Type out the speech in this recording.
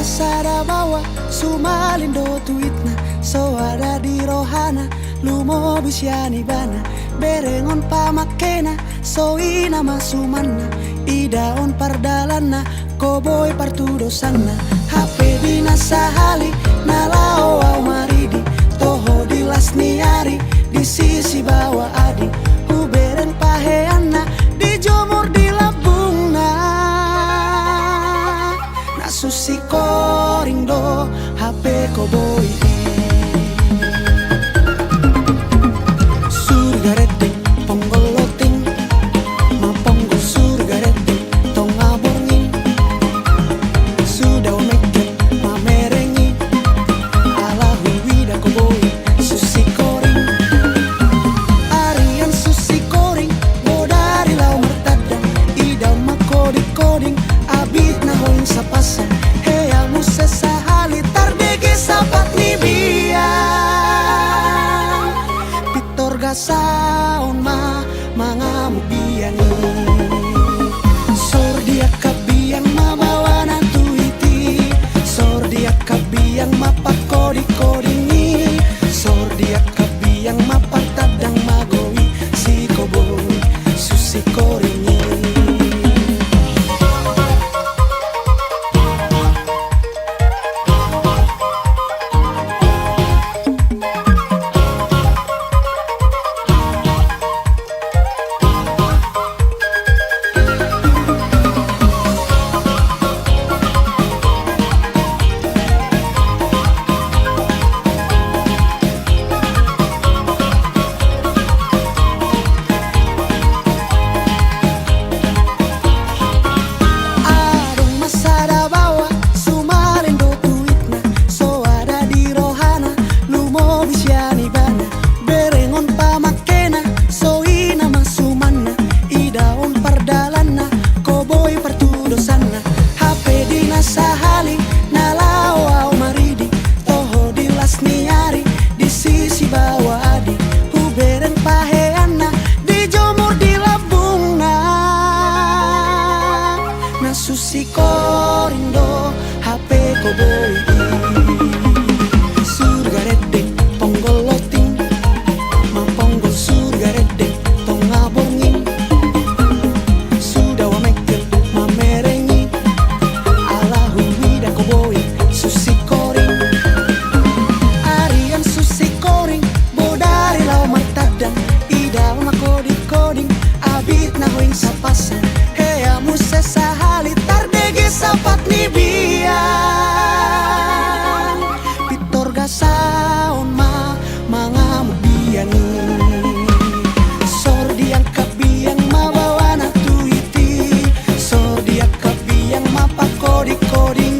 sada bawa sumalindo tuitna so ada di rohana lumo bisyani bana berengon pamakena so ina masumana idaon pardalana koboy partudosana HP dina sahali nalao au maridi toho dilas niari di sisi bawah adi kuberen paheana dijomur di labungna nasusi koring do HP koboy surga rete ponggoloting maponggo surga rete tonga borngin sudah omeket mamerengi ala huwida koboy susi koring arian susi koring bodari lau mertadang idaun makodi koding abit na hoing sa pasang heya musa sahali tardege sapat ni biang pitor gasaon ma mangamu biangi sor dia kabiang mabawa na tuiti sor dia kabiang mapakodi kodingi sor dia kabiang mapatadang magowi si koboy susi koringi sahali nalau au maridi toho dilas niari di sisi bawah adi huberen paheana dijomur di labungna nasusi korindo HP koboy surga rete ponggoloting maponggo surga rete tonga borngin sudah wamekel mamerengi susi koring arian susi koring bodari lau matadang idaun makodi koding abit na hoing sa pasang heya musa sahali tardege sapat ni biang pitor gasaon ma mangamu biangi sor diang kabiang mabawa na tuiti sor dia kabiang mapakodi koding